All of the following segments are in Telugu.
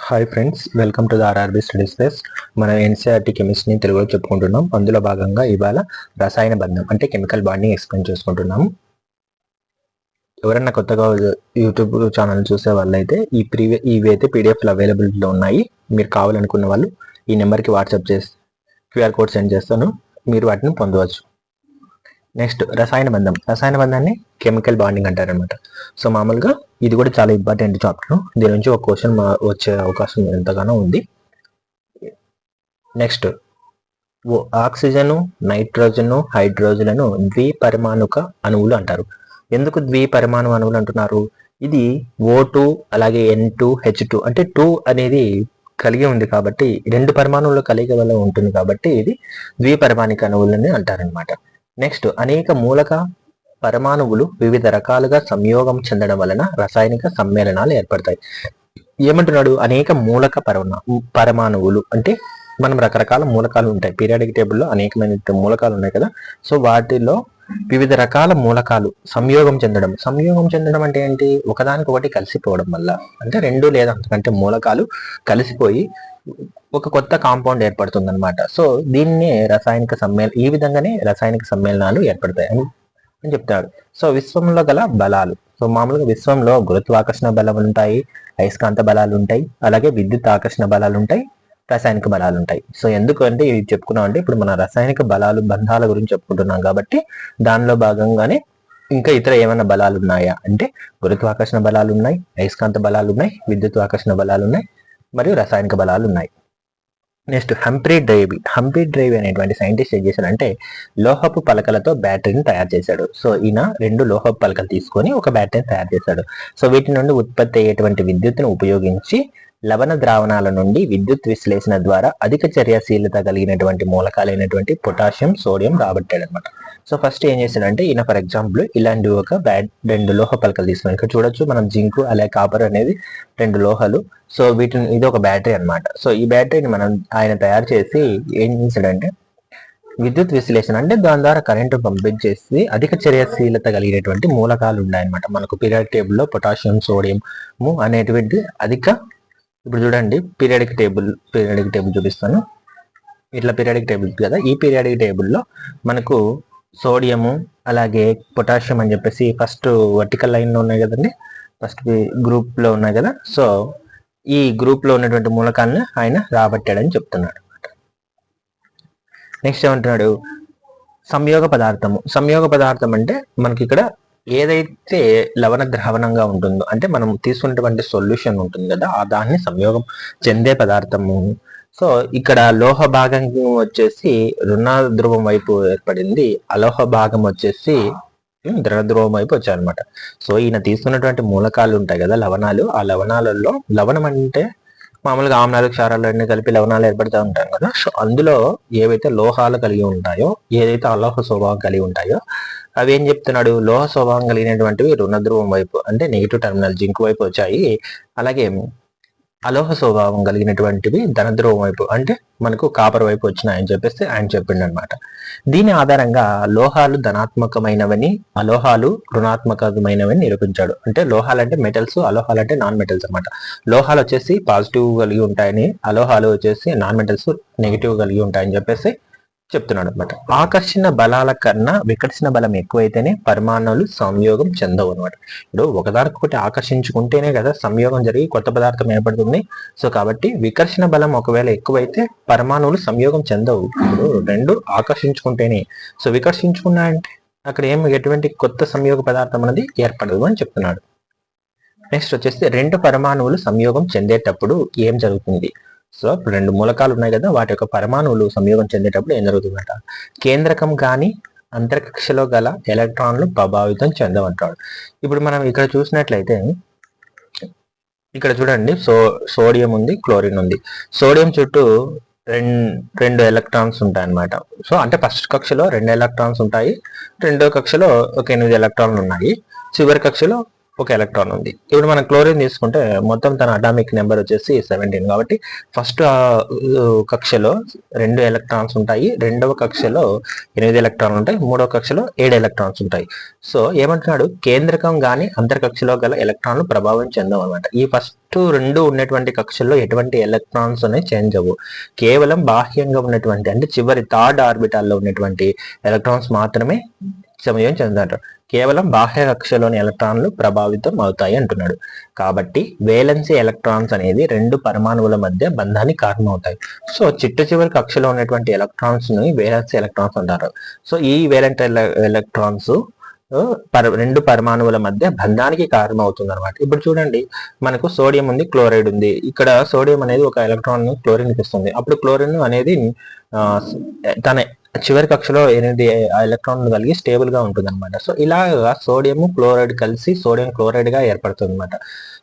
Hi friends, welcome to the RRB studies place. మనం ఎన్సీఆర్టీ కెమిస్ట్రీని తెలుగులో చెప్పుకుంటున్నాం. అందులో భాగంగా ఇవాళ రసాయన బంధం అంటే కెమికల్ బాండింగ్ ఎక్స్ప్లెయిన్ చేసుకుంటున్నాము. ఎవరన్నా కొత్తగా యూట్యూబ్ ఛానల్ చూసే వాళ్ళైతే ఇవి అయితే పీడిఎఫ్లు అవైలబిలిటీలో ఉన్నాయి. మీరు కావాలనుకున్న వాళ్ళు ఈ నెంబర్కి వాట్సాప్ చేసి క్యూఆర్ కోడ్ సెండ్ చేస్తాను, మీరు వాటిని పొందవచ్చు. నెక్స్ట్ రసాయన బంధాన్ని కెమికల్ బాండింగ్ అంటారనమాట. సో మామూలుగా ఇది కూడా చాలా ఇంపార్టెంట్ చాప్టర్. దీని నుంచి ఒక క్వశ్చన్ వచ్చే అవకాశం ఎంతగానో ఉంది. నెక్స్ట్ ఆక్సిజను, నైట్రోజను, హైడ్రోజన్లను ద్విపరమాణుక అణువులు అంటారు. ఎందుకు ద్విపరమాణు అణువులు అంటున్నారు? ఇది O2 అలాగే N2 H2 అంటే 2 అనేది కలిగి ఉంది కాబట్టి, రెండు పరమాణువుల కలయిక వల్ల ఉంటుంది కాబట్టి ఇది ద్విపరమాణిక అణువులని అంటారనమాట. నెక్స్ట్ అనేక మూలక పరమాణువులు వివిధ రకాలుగా సంయోగం చెందడం వలన రసాయనిక సమ్మేళనాలు ఏర్పడతాయి. ఏమంటున్నాడు? అనేక మూలక పరమాణువులు అంటే మనం రకరకాల మూలకాలు ఉంటాయి. పీరియాడిక్ టేబుల్లో అనేకమైన మూలకాలు ఉన్నాయి కదా. సో వాటిలో వివిధ రకాల మూలకాలు సంయోగం చెందడం అంటే ఏంటి? ఒకదానికొకటి కలిసిపోవడం వల్ల, అంటే రెండు లేదా అంతకంటే మూలకాలు కలిసిపోయి ఒక కొత్త కాంపౌండ్ ఏర్పడుతుంది అనమాట. సో దీన్నే ఈ విధంగానే రసాయనిక సమ్మేళనాలు ఏర్పడతాయి అని చెప్తాడు. సో విశ్వంలో గల బలాలు. సో మామూలుగా విశ్వంలో గురుత్వాకర్షణ బలం ఉంటాయి, అయస్కాంత బలాలు ఉంటాయి, అలాగే విద్యుత్ ఆకర్షణ బలాలు ఉంటాయి, రసాయనిక బలాలు ఉంటాయి. సో ఎందుకంటే ఇవి చెప్పుకున్నాం అంటే ఇప్పుడు మన రసాయనిక బలాలు బంధాల గురించి చెప్పుకుంటున్నాం కాబట్టి దానిలో భాగంగానే ఇంకా ఇతర ఏమైనా బలాలు ఉన్నాయా అంటే గురుత్వాకర్షణ బలాలు ఉన్నాయి, అయస్కాంత బలాలు ఉన్నాయి, విద్యుత్ ఆకర్షణ బలాలు ఉన్నాయి, మరియు రసాయనిక బలాలు ఉన్నాయి. నెక్స్ట్ హంఫ్రీ డ్రైవ్ అనేటువంటి సైంటిస్ట్ ఏం చేశాడంటే లోహపు పలకలతో బ్యాటరీని తయారు చేశాడు. సో ఈయన రెండు లోహపు పలకలు తీసుకొని ఒక బ్యాటరీని తయారు చేశాడు. సో వీటి నుండి ఉత్పత్తి అయ్యేటువంటి విద్యుత్తును ఉపయోగించి లవణ ద్రావణాల నుండి విద్యుత్ విశ్లేషణ ద్వారా అధిక చర్యాశీలత కలిగినటువంటి మూలకాలైనటువంటి పొటాషియం, సోడియం రాబట్టాడు అనమాట. సో ఫస్ట్ ఏం చేశాడంటే ఈయన ఫర్ ఎగ్జాంపుల్ ఇలాంటి ఒక రెండు లోహ పలకలు తీసుకున్నాం. ఇక్కడ చూడొచ్చు మనం జింకు అలాగే కాపర్ అనేది రెండు లోహాలు. సో వీటిని ఇది ఒక బ్యాటరీ అనమాట. సో ఈ బ్యాటరీని ఆయన తయారు చేసి ఏం చేశాడంటే విద్యుత్ విశ్లేషణ అంటే దాని ద్వారా కరెంటు పంపించేసి అధిక చర్యాశీలత కలిగినటువంటి మూలకాలు ఉన్నాయన్నమాట. మనకు పీరియాడిక్ టేబుల్లో పొటాషియం, సోడియం అనేటువంటి అధిక, ఇప్పుడు చూడండి పీరియాడిక్ టేబుల్ చూపిస్తాను. ఇట్లా పీరియాడిక్ టేబుల్ కదా. ఈ పీరియాడిక్ టేబుల్లో మనకు సోడియము అలాగే పొటాషియం అని చెప్పేసి ఫస్ట్ వర్టికల్ లైన్లో ఉన్నాయి కదండి, ఫస్ట్ గ్రూప్లో ఉన్నాయి కదా. సో ఈ గ్రూప్లో ఉన్నటువంటి మూలకాలను ఆయన రాబట్టాడని చెప్తున్నాడు. నెక్స్ట్ ఏమంటున్నాడు? సంయోగ పదార్థం అంటే మనకి ఇక్కడ ఏదైతే లవణ ద్రావణంగా ఉంటుందో అంటే మనం తీసుకున్నటువంటి సొల్యూషన్ ఉంటుంది కదా, దాన్ని సంయోగం చెందే పదార్థము. సో ఇక్కడ లోహ భాగం వచ్చేసి రుణ ధ్రువం వైపు ఏర్పడింది, అలోహ భాగం వచ్చేసి ద్రవ ధ్రువం వైపు వచ్చాయన్నమాట. సో ఈయన తీసుకున్నటువంటి మూలకాలు ఉంటాయి కదా, లవణాలు. ఆ లవణాలలో లవణం అంటే మామూలుగా ఆమ్లాలు, క్షారాలు అన్ని కలిపి లవణాలు ఏర్పడుతూ ఉంటాయి కదా. సో అందులో ఏవైతే లోహాలు కలిగి ఉంటాయో, ఏదైతే అలోహ స్వభావం కలిగి ఉంటాయో అవి ఏం చెప్తున్నాడు? లోహ స్వభావం కలిగినటువంటివి రుణ ధ్రువం వైపు అంటే నెగిటివ్ టెర్మినల్ జింక్ వైపు వచ్చాయి. అలాగే అలోహ స్వభావం కలిగినటువంటివి ధనధ్రువం వైపు అంటే మనకు కాపర్ వైపు వచ్చినాయని చెప్పేసి ఆయన చెప్పిండు అనమాట. దీని ఆధారంగా లోహాలు ధనాత్మకమైనవని, అలోహాలు రుణాత్మకమైనవని నిరూపించాడు. అంటే లోహాలు అంటే మెటల్స్, అలోహాలు అంటే నాన్ మెటల్స్ అనమాట. లోహాలు వచ్చేసి పాజిటివ్ కలిగి ఉంటాయని, అలోహాలు వచ్చేసి నాన్ మెటల్స్ నెగిటివ్ కలిగి ఉంటాయని చెప్పేసి చెప్తున్నాడు అనమాట. ఆకర్షణ బలాల కన్నా వికర్షణ బలం ఎక్కువైతేనే పరమాణువులు సంయోగం చెందవు అనమాట. ఇప్పుడు ఒకదానికొకటి ఆకర్షించుకుంటేనే కదా సంయోగం జరిగి కొత్త పదార్థం ఏర్పడుతుంది. సో కాబట్టి వికర్షణ బలం ఒకవేళ ఎక్కువైతే పరమాణువులు సంయోగం చెందవు. ఇప్పుడు రెండు ఆకర్షించుకుంటేనే, సో వికర్షించుకున్నాయంటే అక్కడ ఎటువంటి కొత్త సంయోగ పదార్థం అనేది ఏర్పడదు అని చెప్తున్నాడు. నెక్స్ట్ వచ్చేసి రెండు పరమాణువులు సంయోగం చెందేటప్పుడు ఏం జరుగుతుంది? సో రెండు మూలకాలు ఉన్నాయి కదా, వాటి యొక్క పరమాణువులు సంయోగం చెందేటప్పుడు ఏం జరుగుతుందట? కేంద్రకం కానీ అంతరిక్షలో గల ఎలక్ట్రాన్లు ప్రభావితం చెందమంటాడు. ఇప్పుడు మనం ఇక్కడ చూసినట్లయితే ఇక్కడ చూడండి, సోడియం ఉంది, క్లోరిన్ ఉంది. సోడియం చుట్టూ రెండు ఎలక్ట్రాన్స్ ఉంటాయి అన్నమాట. సో అంటే ఫస్ట్ కక్షలో 2 ఎలక్ట్రాన్స్ ఉంటాయి, రెండో కక్షలో ఒక 8 ఎలక్ట్రాన్లు ఉన్నాయి, చివరి కక్షలో ఒక ఎలక్ట్రాన్ ఉంది. ఇప్పుడు మనం క్లోరిన్ తీసుకుంటే మొత్తం తన అటామిక్ నెంబర్ వచ్చేసి 17 కాబట్టి ఫస్ట్ కక్షలో 2 ఎలక్ట్రాన్స్ ఉంటాయి, రెండవ కక్షలో 8 ఎలక్ట్రాన్లు ఉంటాయి, మూడవ కక్షలో 7 ఎలక్ట్రాన్స్ ఉంటాయి. సో ఏమంటున్నాడు, కేంద్రకం గాని అంతర్కక్షలో గల ఎలక్ట్రాన్లు ప్రభావం చెందవు అనమాట. ఈ ఫస్ట్ 2 ఉన్నటువంటి కక్షల్లో ఎటువంటి ఎలక్ట్రాన్స్ అనేవి చేంజ్ అవ్వవు. కేవలం బాహ్యంగా ఉన్నటువంటి అంటే చివరి థర్డ్ ఆర్బిటాల్లో ఉన్నటువంటి ఎలక్ట్రాన్స్ మాత్రమే సమయం చెందుతారు. కేవలం బాహ్య కక్షలోని ఎలక్ట్రాన్లు ప్రభావితం అవుతాయి అంటున్నాడు. కాబట్టి వేలెన్సీ ఎలక్ట్రాన్స్ అనేది 2 పరమాణువుల మధ్య బంధానికి కారణమవుతాయి. సో చిట్ట చివరి కక్షలో ఉన్నటువంటి ఎలక్ట్రాన్స్ ని వేలెన్సీ ఎలక్ట్రాన్స్ అంటారు. సో ఈ వేలెంట్ ఎలక్ట్రాన్స్ 2 పరమాణువుల మధ్య బంధానికి కారణం అవుతుంది అనమాట. ఇప్పుడు చూడండి, మనకు సోడియం ఉంది, క్లోరైడ్ ఉంది. ఇక్కడ సోడియం అనేది ఒక ఎలక్ట్రాన్ క్లోరిన్ ఇస్తుంది. అప్పుడు క్లోరిన్ అనేది తన చివరి కక్షలో 8 ఎలక్ట్రాన్లు కలిగి స్టేబుల్ గా ఉంటుంది అనమాట. సో ఇలాగా సోడియం క్లోరైడ్ కలిసి సోడియం క్లోరైడ్ గా ఏర్పడుతుంది అనమాట.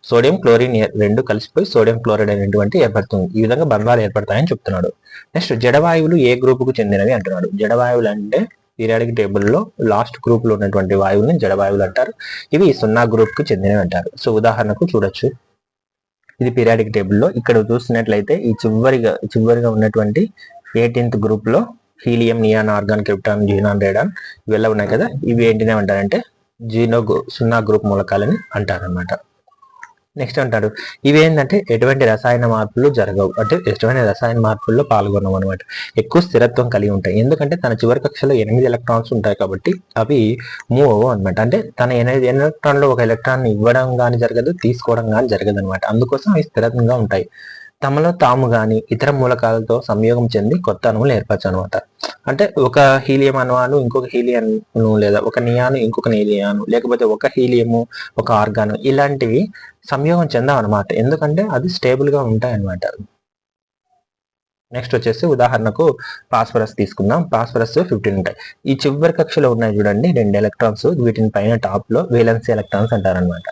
సోడియం క్లోరిన్ 2 కలిసిపోయి సోడియం క్లోరైడ్ అనేటువంటి ఏర్పడుతుంది. ఈ విధంగా బంధాలు ఏర్పడతాయని చెప్తున్నాడు. నెక్స్ట్ జడవాయువులు ఏ గ్రూప్ కు చెందినవి అంటున్నాడు. జడవాయువులు అంటే పీరియాడిక్ టేబుల్లో లాస్ట్ గ్రూప్ లో ఉన్నటువంటి వాయువుని జడవాయువులు అంటారు. ఇవి 0 గ్రూప్ కు చెందినవి అంటారు. సో ఉదాహరణకు చూడొచ్చు, ఇది పీరియాడిక్ టేబుల్లో ఇక్కడ చూసినట్లయితే ఈ చివరిగా ఉన్నటువంటి 18th గ్రూప్ లో helium, neon, argon, krypton, xenon, radon ఇవెల్లా ఉన్నాయి కదా. ఇవి ఏంటినే అంటారంటే 0 గ్రూప్ మూలకాలని అంటారనమాట. నెక్స్ట్ అంటాడు, ఇవి ఏంటంటే ఎటువంటి రసాయన మార్పులు జరగవు, అంటే ఎటువంటి రసాయన మార్పుల్లో పాల్గొనవు అనమాట. ఎక్కువ స్థిరత్వం కలిగి ఉంటాయి. ఎందుకంటే తన చివరి కక్షలో 8 ఎలక్ట్రాన్స్ ఉంటాయి కాబట్టి అవి మూవ్ అవ్వవు అనమాట. అంటే తన 8 ఎలక్ట్రాన్లో ఒక ఎలక్ట్రాన్ ఇవ్వడం కానీ జరగదు, తీసుకోవడం కానీ జరగదు అనమాట. అందుకోసం అవి స్థిరంగా ఉంటాయి. తమలో తాము గాని ఇతర మూలకాలతో సంయోగం చెంది కొత్త అణువులు ఏర్పరచు అనమాట. అంటే ఒక హీలియం అణువాను ఇంకొక హీలియం, లేదా ఒక నియాను ఇంకొక నియాను, లేకపోతే ఒక హీలియము ఒక ఆర్గాను, ఇలాంటివి సంయోగం చెందవు అనమాట. ఎందుకంటే అది స్టేబుల్ గా ఉంటాయి అనమాట. నెక్స్ట్ వచ్చేసి ఉదాహరణకు ఫాస్ఫరస్ తీసుకుందాం. ఫాస్ఫరస్ 15 ఉంటాయి. ఈ చివరి కక్షలో ఉన్నాయి చూడండి 2 ఎలక్ట్రాన్స్, వీటిని పైన టాప్ లో వేలెన్సీ ఎలక్ట్రాన్స్ అంటారు అనమాట.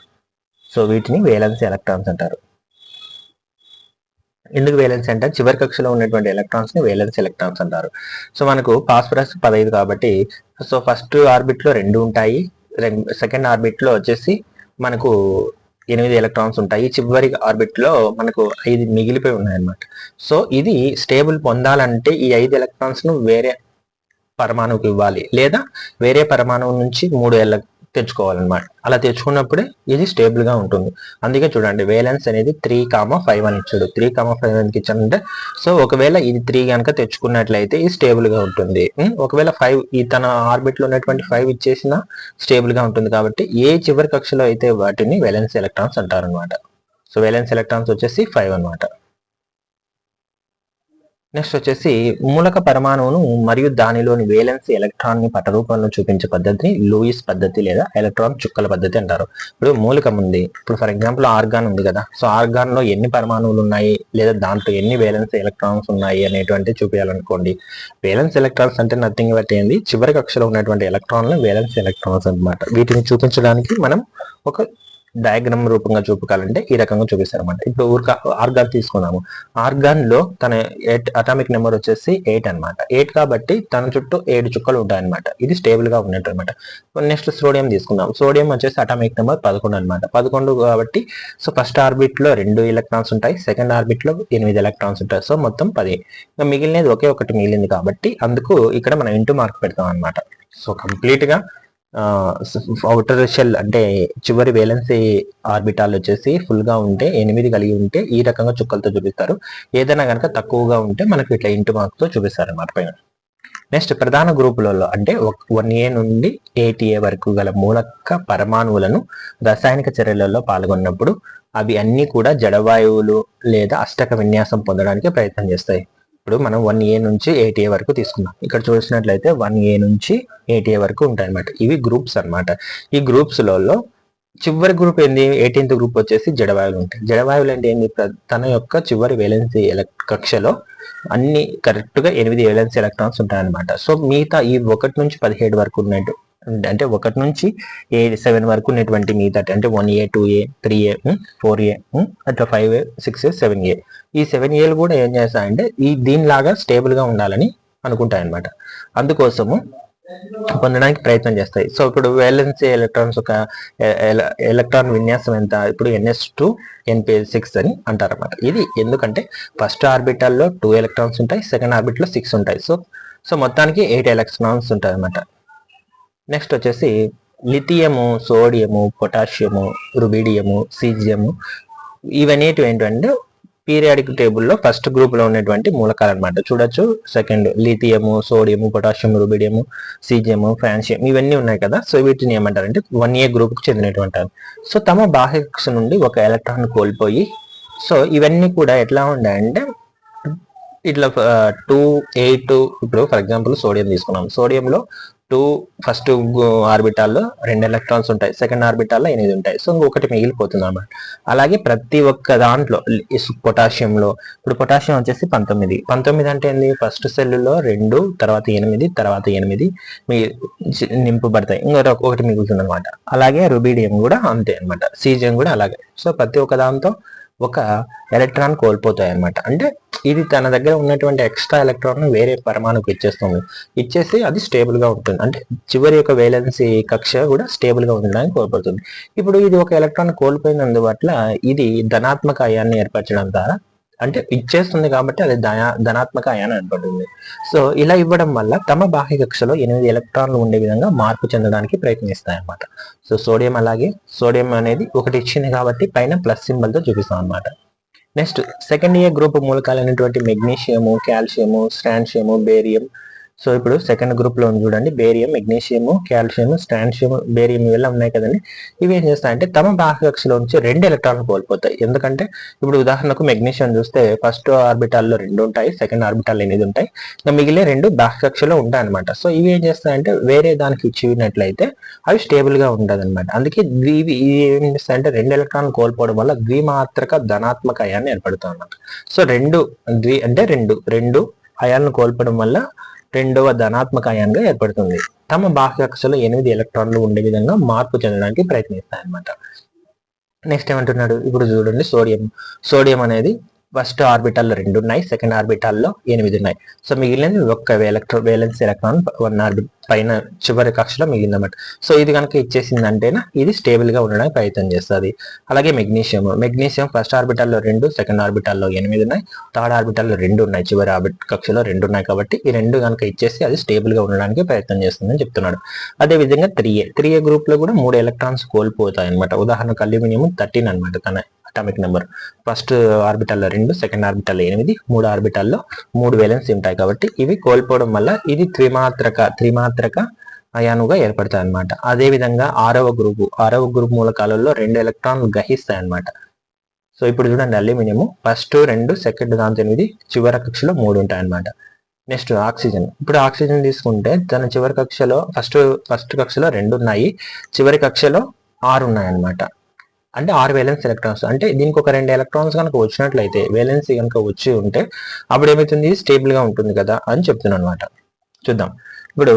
సో వీటిని వేలెన్సీ ఎలక్ట్రాన్స్ అంటారు. ఎందుకు వేలెన్స్ అంటారు, చివరి కక్షలో ఉన్నటువంటి ఎలక్ట్రాన్స్ ని వేలెన్స్ ఎలక్ట్రాన్స్ అంటారు. సో మనకు ఫాస్ఫరస్ 15 కాబట్టి సో ఫస్ట్ ఆర్బిట్ లో 2 ఉంటాయి, సెకండ్ ఆర్బిట్ లో వచ్చేసి మనకు 8 ఎలక్ట్రాన్స్ ఉంటాయి, చివరి ఆర్బిట్ లో మనకు 5 మిగిలిపోయి ఉన్నాయన్నమాట. సో ఇది స్టేబుల్ పొందాలంటే ఈ 5 ఎలక్ట్రాన్స్ ను వేరే పరమాణువుకి ఇవ్వాలి, లేదా వేరే పరమాణువు నుంచి 3 తెచ్చుకోవాలన్నమాట. అలా తెచ్చుకున్నప్పుడే ఇది స్టేబుల్ గా ఉంటుంది. అందుకే చూడండి వేలెన్స్ అనేది 3,5 అని ఇచ్చాడు. 3,5 అని ఇచ్చాడంటే సో ఒకవేళ ఇది 3 కనుక తెచ్చుకున్నట్లయితే ఇది స్టేబుల్ గా ఉంటుంది. ఒకవేళ 5 ఈ తన ఆర్బిట్ లో ఉన్నటువంటి 5 ఇచ్చేసినా స్టేబుల్ గా ఉంటుంది. కాబట్టి ఏ చివరి కక్షలో అయితే వాటిని వేలెన్స్ ఎలక్ట్రాన్స్ అంటారు అనమాట. సో వేలెన్స్ ఎలక్ట్రాన్స్ వచ్చేసి 5 అనమాట. నెక్స్ట్ వచ్చేసి మూలక పరమాణువును మరియు దానిలోని వేలెన్సీ ఎలక్ట్రాన్ ని పటరూపంలో చూపించే పద్ధతిని లూయిస్ పద్ధతి లేదా ఎలక్ట్రాన్ చుక్కల పద్ధతి అంటారు. ఇప్పుడు మూలకం ఉంది, ఇప్పుడు ఫర్ ఎగ్జాంపుల్ ఆర్గాన్ ఉంది కదా. సో ఆర్గాన్ లో ఎన్ని పరమాణువులు ఉన్నాయి, లేదా దాంట్లో ఎన్ని వేలెన్స్ ఎలక్ట్రాన్స్ ఉన్నాయి అనేటువంటి చూపించాలనుకోండి. వేలెన్స్ ఎలక్ట్రాన్స్ అంటే నథింగ్ బట్ ఏంది, చివరి కక్షలో ఉన్నటువంటి ఎలక్ట్రాన్లు వేలెన్స్ ఎలక్ట్రాన్స్ అనమాట. వీటిని చూపించడానికి మనం ఒక డయాగ్రామ్ రూపంగా చూపకాలంటే ఈ రకంగా చూపిస్తారు అనమాట. ఇప్పుడు ఆర్గాన్ తీసుకున్నాము. ఆర్గాన్ లో తన అటామిక్ నెంబర్ వచ్చేసి 8 అనమాట. 8 కాబట్టి తన చుట్టూ 7 చుక్కలు ఉంటాయి అనమాట. ఇది స్టేబుల్ గా ఉన్నట్టు అనమాట. నెక్స్ట్ సోడియం తీసుకుందాం. సోడియం వచ్చేసి అటామిక్ నెంబర్ 11 అనమాట. 11 కాబట్టి సో ఫస్ట్ ఆర్బిట్ లో 2 ఎలక్ట్రాన్స్ ఉంటాయి, సెకండ్ ఆర్బిట్ లో 8 ఎలక్ట్రాన్స్ ఉంటాయి. సో మొత్తం 10. మిగిలినది ఒకే ఒకటి మిగిలింది కాబట్టి అందుకు ఇక్కడ మనం ఇంటూ మార్క్ పెడతాం అనమాట. సో కంప్లీట్ గా ఔటర్ షెల్ అంటే చివరి వేలెన్సీ ఆర్బిటాల్ వచ్చేసి ఫుల్ గా ఉంటే 8 కలిగి ఉంటే ఈ రకంగా చుక్కలతో చూపిస్తారు. ఏదైనా కనుక తక్కువగా ఉంటే మనకు ఇట్లా ఇంటూ మార్క్ తో చూపిస్తారు అన్నమాట పైన. నెక్స్ట్ ప్రధాన గ్రూపులలో అంటే 1A నుండి 8A వరకు గల మూలక పరమాణువులను రసాయనిక చర్యలలో పాల్గొన్నప్పుడు అవి అన్ని కూడా జడవాయువులు లేదా అష్టక విన్యాసం పొందడానికి ప్రయత్నం చేస్తాయి. ఇప్పుడు మనం 1A నుంచి 8A వరకు తీసుకున్నాం. ఇక్కడ చూసినట్లయితే 1A నుంచి 8A వరకు ఉంటాయి అనమాట. ఇవి గ్రూప్స్ అనమాట. ఈ గ్రూప్స్లలో చివరి గ్రూప్ ఏంది, 18th గ్రూప్ వచ్చేసి జడవాయువులు ఉంటాయి. జడవాయువులు అంటే ఏంది, తన యొక్క చివరి వేలెన్సీ కక్షలో అన్ని కరెక్ట్ గా 8 వేలెన్సీ ఎలక్ట్రాన్స్ ఉంటాయి అనమాట. సో మిగతా ఈ 1 నుంచి 17 వరకు ఉన్నట్టు అంటే 1 నుంచి 7 వరకు ఉన్నటువంటి మిగతా అంటే 1A 2A 3A 4A అట్లా 5A 6A 7A ఈ 7Aలు కూడా ఏం చేస్తాయంటే దీనిలాగా స్టేబుల్ గా ఉండాలని అనుకుంటాయి అనమాట. అందుకోసము పొందడానికి ప్రయత్నం చేస్తాయి. సో ఇప్పుడు వేలెన్సీ ఎలక్ట్రాన్స్ ఒక ఎలక్ట్రాన్ విన్యాసం ఎంత, ఇప్పుడు ns2 np6 అని అంటారు అన్నమాట. ఇది ఎందుకంటే ఫస్ట్ ఆర్బిటాల్లో 2 ఎలక్ట్రాన్స్ ఉంటాయి, సెకండ్ ఆర్బిట్లో 6 ఉంటాయి. సో మొత్తానికి 8 ఎలక్ట్రాన్స్ ఉంటాయి అన్నమాట. నెక్స్ట్ వచ్చేసి లిథియము, సోడియము, పొటాషియము, రుబిడియము, సీజియము ఇవన్నీ ఏంటంటే పీరియాడిక్ టేబుల్లో ఫస్ట్ గ్రూప్ లో ఉన్నటువంటి మూలకాలు అనమాట. చూడొచ్చు, second lithium, sodium, potassium, rubidium, caesium, francium ఇవన్నీ ఉన్నాయి కదా. సో వీటిని ఏమంటారంటే 1A గ్రూప్ కి చెందినటువంటి. సో తమ బాహ్య కక్ష నుండి ఒక ఎలక్ట్రాన్ కోల్పోయి, సో ఇవన్నీ కూడా ఎట్లా ఉన్నాయంటే ఇట్లా 2, 8 ఇప్పుడు ఫర్ ఎగ్జాంపుల్ సోడియం తీసుకున్నాం. సోడియంలో 2 ఫస్ట్ ఆర్బిటాల్లో 2 ఎలక్ట్రాన్స్ ఉంటాయి, సెకండ్ ఆర్బిటాల్లో 8 ఉంటాయి. సో ఇంకొకటి మిగిలిపోతుంది అన్నమాట. అలాగే ప్రతి ఒక్క దాంట్లో పొటాషియంలో ఇప్పుడు పొటాషియం వచ్చేసి 19 అంటే ఏంది, ఫస్ట్ సెల్లో 2, తర్వాత 8, తర్వాత 8 నింపబడతాయి, ఒకటి మిగులుతుంది అనమాట. అలాగే రుబిడియం కూడా అంతే అనమాట, సీజియం కూడా అలాగే. సో ప్రతి ఒక్క దాంతో ఒక ఎలక్ట్రాన్ కోల్పోతాయి అనమాట. అంటే ఇది తన దగ్గర ఉన్నటువంటి ఎక్స్ట్రా ఎలక్ట్రాన్ వేరే పరమాణుకు ఇచ్చేసి అది స్టేబుల్ గా ఉంటుంది. అంటే చివరి యొక్క వేలెన్సీ కక్ష కూడా స్టేబుల్ గా ఉండడానికి కోల్పోతుంది. ఇప్పుడు ఇది ఒక ఎలక్ట్రాన్ కోల్పోయినందువల్ల ఇది ధనాత్మక అయాన్ని ఏర్పరచడం ద్వారా, అంటే ఇచ్చేస్తుంది కాబట్టి అది ధనాత్మక అయాన్ని ఏర్పడుతుంది. సో ఇలా ఇవ్వడం వల్ల తమ బాహ్య కక్షలో 8 ఎలక్ట్రాన్లు ఉండే విధంగా మార్పు చెందడానికి ప్రయత్నిస్తాయి అన్నమాట. సో సోడియం అలాగే, సోడియం అనేది ఒకటి ఇచ్చింది కాబట్టి పైన ప్లస్ సింబల్ తో చూపిస్తాం అనమాట. నెక్స్ట్ సెకండ్ ఏ గ్రూప్ మూలకాలు అయినటువంటి మెగ్నీషియము, కాల్షియము, స్ట్రాన్షియము, బేరియం. సో ఇప్పుడు సెకండ్ గ్రూప్ లో చూడండి, barium, magnesium, calcium, strontium, barium ఇవన్నీ ఉన్నాయి కదండి. ఇవి ఏం చేస్తాయంటే తమ బాహ్య కక్షలో నుంచి 2 ఎలక్ట్రాన్లు కోల్పోతాయి. ఎందుకంటే ఇప్పుడు ఉదాహరణకు మెగ్నీషియం చూస్తే ఫస్ట్ ఆర్బిటాల్లో 2 ఉంటాయి, సెకండ్ ఆర్బిటాల్లో 8 ఉంటాయి, ఇంకా మిగిలే 2 బాహ్య కక్షలో ఉంటాయి అనమాట. సో ఇవి ఏం చేస్తాయంటే వేరే దానికి ఇచ్చినట్లయితే అవి స్టేబుల్ గా ఉంటుంది అనమాట. అందుకే ఏం చేస్తాయంటే 2 ఎలక్ట్రాన్లు కోల్పోవడం వల్ల ద్విమాత్రక ధనాత్మక అయాన్ని ఏర్పడుతుంది అనమాట. సో రెండు అయాలను కోల్పోవడం వల్ల రెండవ ధనాత్మక అయాన్గా ఏర్పడుతుంది. తమ బాహ్య కక్షలో 8 ఎలక్ట్రాన్లు ఉండే విధంగా మార్పు చెందడానికి ప్రయత్నిస్తాయి అన్నమాట. నెక్స్ట్ ఏమంటున్నాడు, ఇప్పుడు చూడండి సోడియం అనేది ఫస్ట్ ఆర్బిటాల్లో 2 ఉన్నాయి, సెకండ్ ఆర్బిటాల్లో 8 ఉన్నాయి. సో మిగిలినది ఒక్క వేలెన్స్ ఎలక్ట్రాన్ 1 ఆర్బిట్ పైన చివరి కక్షలో మిగిలిందన్నమాట. సో ఇది కనుక ఇచ్చేసిందంటేనా ఇది స్టేబుల్ గా ఉండడానికి ప్రయత్నం చేస్తుంది. అలాగే మెగ్నీషియం ఫస్ట్ ఆర్బిటాల్లో 2, సెకండ్ ఆర్బిటాల్లో 8 ఉన్నాయి, థర్డ్ ఆర్బిటాల్లో 2 ఉన్నాయి, చివరి కక్షలో 2 ఉన్నాయి. కాబట్టి ఈ 2 కనుక ఇచ్చేసి అది స్టేబుల్ గా ఉండడానికి ప్రయత్నం చేస్తుందని చెప్తున్నాడు. అదే విధంగా 3A గ్రూప్ లో కూడా 3 ఎలక్ట్రాన్స్ కోల్పోతాయి అనమాట. ఉదాహరణకు అల్యూమినియం 13 అనమాట తన అటామిక్ నెంబర్. ఫస్ట్ ఆర్బిటాల్లో 2, సెకండ్ ఆర్బిటాల్లో 8, మూడు ఆర్బిటాల్లో 3 వేలెన్స్ ఉంటాయి. కాబట్టి ఇవి కోల్పోవడం వల్ల ఇది త్రిమాత్రక అయానుగా ఏర్పడతాయి అనమాట. అదే విధంగా ఆరవ గ్రూప్ మూలకాలలో 2 ఎలక్ట్రాన్లు గ్రహిస్తాయి అనమాట. సో ఇప్పుడు చూడండి, అల్యూమినియం ఫస్ట్ 2, సెకండ్ దాంతో 8, చివరి కక్షలో 3 ఉంటాయి అనమాట. Next oxygen. ఇప్పుడు ఆక్సిజన్ తీసుకుంటే తన చివరి కక్షలో ఫస్ట్ కక్షలో 2 ఉన్నాయి, చివరి కక్షలో 6 ఉన్నాయి అనమాట. అంటే 6 వేలెన్స్ ఎలక్ట్రాన్స్. అంటే దీనికి ఒక 2 ఎలక్ట్రాన్స్ కనుక వచ్చినట్లయితే, వేలెన్సీ కనుక వచ్చి ఉంటే అప్పుడు ఏమవుతుంది, స్టేబుల్ గా ఉంటుంది కదా అని చెప్తున్నాను అనమాట. చూద్దాం. ఇప్పుడు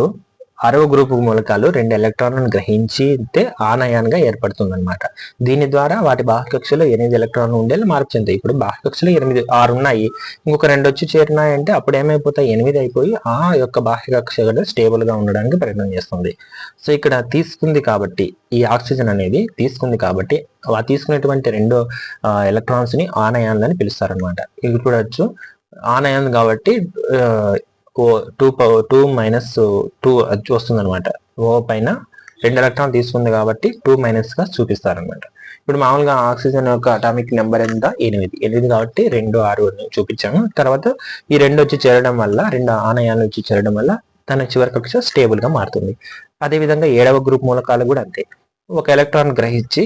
6వ గ్రూపు మూలకాలు 2 ఎలక్ట్రాన్లను గ్రహించితే ఆనయాన్గా ఏర్పడుతుంది అనమాట. దీని ద్వారా వాటి బాహ్య కక్షలో 8 ఎలక్ట్రాన్లు ఉండేలా మార్పు చెందాయి. ఇప్పుడు బాహ్య కక్షలో 6 ఉన్నాయి, ఇంకొక 2 వచ్చి చేరినాయంటే అప్పుడు ఏమైపోతాయి, 8 అయిపోయి ఆ యొక్క బాహ్య కక్ష స్టేబుల్ గా ఉండడానికి ప్రయత్నం చేస్తుంది. సో ఇక్కడ తీసుకుంది కాబట్టి, ఈ ఆక్సిజన్ అనేది తీసుకుంది కాబట్టి తీసుకునేటువంటి 2 ఎలక్ట్రాన్స్ ని ఆనయాన్లు అని పిలుస్తారు అనమాట. ఇది కూడా ఆనయాన్ కాబట్టి 2 - 2 వస్తుంది అనమాట. ఓ పైన 2 ఎలక్ట్రాన్ తీసుకుంది కాబట్టి 2 - గా చూపిస్తారనమాట. ఇప్పుడు మామూలుగా ఆక్సిజన్ యొక్క అటామిక్ నెంబర్ ఎంత, 8 కాబట్టి 2, 6 చూపించాము. తర్వాత ఈ 2 వచ్చి చేరడం వల్ల, 2 ఆనయాన్లు వచ్చి చేరడం వల్ల తన చివరి కక్ష స్టేబుల్ గా మారుతుంది. అదేవిధంగా 7వ గ్రూప్ మూలకాలు కూడా అంతే. ఒక ఎలక్ట్రాన్ గ్రహించి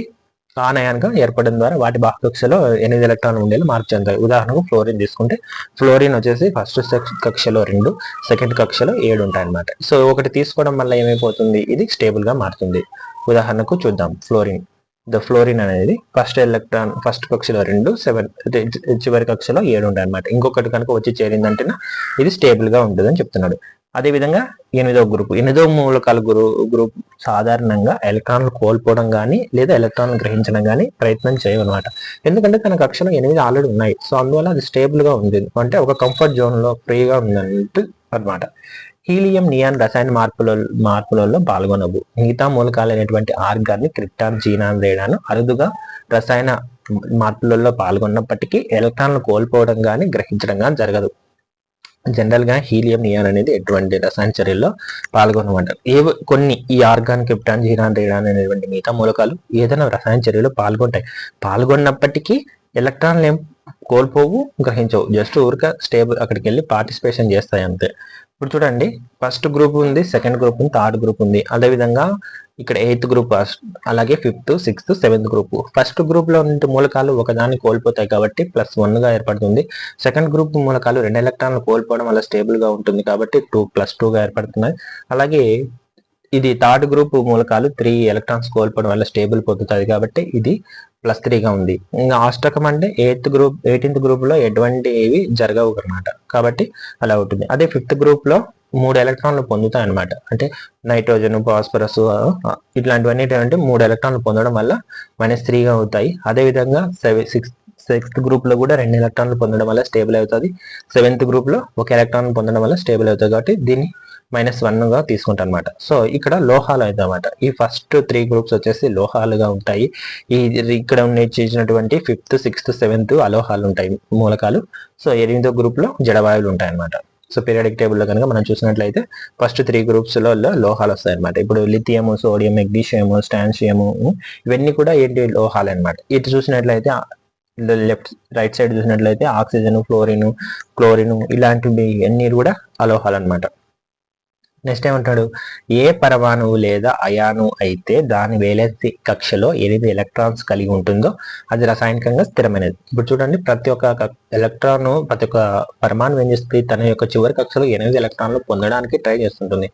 ఆనయాన్గా ఏర్పడడం ద్వారా వాటి బాహ్య కక్షలో 8 ఎలక్ట్రాన్లు ఉండేలా మార్పు చెందాయి. ఉదాహరణకు ఫ్లోరిన్ తీసుకుంటే, ఫ్లోరిన్ వచ్చేసి ఫస్ట్ కక్షలో 2, సెకండ్ కక్షలో 7 ఉంటాయి అనమాట. సో ఒకటి తీసుకోవడం వల్ల ఏమైపోతుంది, ఇది స్టేబుల్ గా మారుతుంది. ఉదాహరణకు చూద్దాం, ఫ్లోరిన్ అనేది ఫస్ట్ కక్షలో 2, చివరి కక్షలో 7 ఉంటాయి అనమాట. ఇంకొకటి కనుక వచ్చి చేరిందంటే ఇది స్టేబుల్ గా ఉంటుంది అని చెప్తున్నాడు. అదేవిధంగా 8వ మూలకాల గ్రూప్ సాధారణంగా ఎలక్ట్రాన్లు కోల్పోవడం కానీ లేదా ఎలక్ట్రాన్లు గ్రహించడం కానీ ప్రయత్నం చేయమన్నమాట. ఎందుకంటే తన కక్షలో 8 ఆల్రెడీ ఉన్నాయి. సో అందువల్ల అది స్టేబుల్ గా ఉంది, అంటే ఒక కంఫర్ట్ జోన్ లో ఫ్రీగా ఉందన్నట్టు అన్నమాట. హీలియం నియాన్ రసాయన మార్పులలో పాల్గొనవు. మిగతా మూలకాలైనటువంటి ఆర్గాన్, క్రిప్టాన్, జీనాన్, రేడాన్ అరుదుగా రసాయన మార్పులలో పాల్గొన్నప్పటికీ ఎలక్ట్రాన్లు కోల్పోవడం కానీ గ్రహించడం కానీ జరగదు. జనరల్ గా హీలియం నియాన్ అనేది ఎటువంటి రసాయన చర్యల్లో పాల్గొనమంటారు. కొన్ని ఈ ఆర్గాన్, క్రిప్టాన్, జీనాన్, రేడాన్ అనేటువంటి మిగతా మూలకాలు ఏదైనా రసాయన చర్యలో పాల్గొన్నప్పటికీ ఎలక్ట్రాన్లు ఏం కోల్పోవు, గ్రహించవు. జస్ట్ ఊరిక స్టేబుల్ అక్కడికి వెళ్ళి పార్టిసిపేషన్ చేస్తాయి అంతే. ఇప్పుడు చూడండి, ఫస్ట్ గ్రూప్ ఉంది, సెకండ్ గ్రూప్ ఉంది, థర్డ్ గ్రూప్ ఉంది. అదేవిధంగా ఇక్కడ 8th గ్రూప్, అలాగే 5th, 6th, 7th group. First group లో ఉన్న మూలకాలు ఒకదాన్ని కోల్పోతాయి కాబట్టి +1 గా ఏర్పడుతుంది. సెకండ్ గ్రూప్ మూలకాలు 2 ఎలక్ట్రాన్లు కోల్పోవడం వల్ల స్టేబుల్ గా ఉంటుంది కాబట్టి 2+2 గా ఏర్పడుతున్నాయి. అలాగే ఇది థర్డ్ గ్రూప్ మూలకాలు 3 ఎలక్ట్రాన్స్ కోల్పోవడం వల్ల స్టేబుల్ పొందుతుంది కాబట్టి ఇది +3 గా ఉంది. ఇంకా అష్టకం అంటే 18th గ్రూప్ లో ఎటువంటివి జరగవు అన్నమాట, కాబట్టి అలా ఉంటుంది. అదే 5th గ్రూప్ లో 3 ఎలక్ట్రాన్లు పొందుతాయి అనమాట. అంటే నైట్రోజన్, ఫాస్ఫరస్ ఇట్లాంటివన్నీ 3 ఎలక్ట్రాన్లు పొందడం వల్ల -3 గా అవుతాయి. అదేవిధంగా 6th గ్రూప్ లో కూడా 2 ఎలక్ట్రాన్లు పొందడం వల్ల స్టేబుల్ అవుతుంది. 7th గ్రూప్ లో 1 ఎలక్ట్రాన్ పొందడం వల్ల స్టేబుల్ అవుతుంది కాబట్టి దీన్ని -1 గా తీసుకుంటాం అనమాట. సో ఇక్కడ లోహాలు అయితే అనమాట. ఈ ఫస్ట్ 3 గ్రూప్స్ వచ్చేసి లోహాలుగా ఉంటాయి. ఇక్కడ చేసినటువంటి 5th, 6th, 7th అలోహాలు ఉంటాయి మూలకాలు. సో 8వ గ్రూప్ లో జడవాయువులు ఉంటాయి అనమాట. సో పీరియాడిక్ టేబుల్ లో కనుక మనం చూసినట్లయితే ఫస్ట్ 3 గ్రూప్స్ లో లోహాలు వస్తాయి అనమాట. ఇప్పుడు లిథియం, సోడియం, మెగ్నీషియం, స్టాన్షియం ఇవన్నీ కూడా ఏంటి లోహాలు అనమాట. ఇటు చూసినట్లయితే రైట్ సైడ్ చూసినట్లయితే ఆక్సిజన్, క్లోరిన్ ఇలాంటివి అన్ని కూడా అలోహాలు అనమాట. నెక్స్ట్ ఏమంటాడు, ఏ పరమాణువు లేదా అయాను అయితే దాని వేలెన్సీ కక్షలో 8 ఎలక్ట్రాన్స్ కలిగి ఉంటుందో అది రసాయనికంగా స్థిరమైనది. ఇప్పుడు చూడండి, ప్రతి ఒక్క పరమాణువు ఏం చేస్తుంది, తన యొక్క చివరి కక్షలో 8 ఎలక్ట్రాన్లు పొందడానికి ట్రై చేస్తుంటుంది.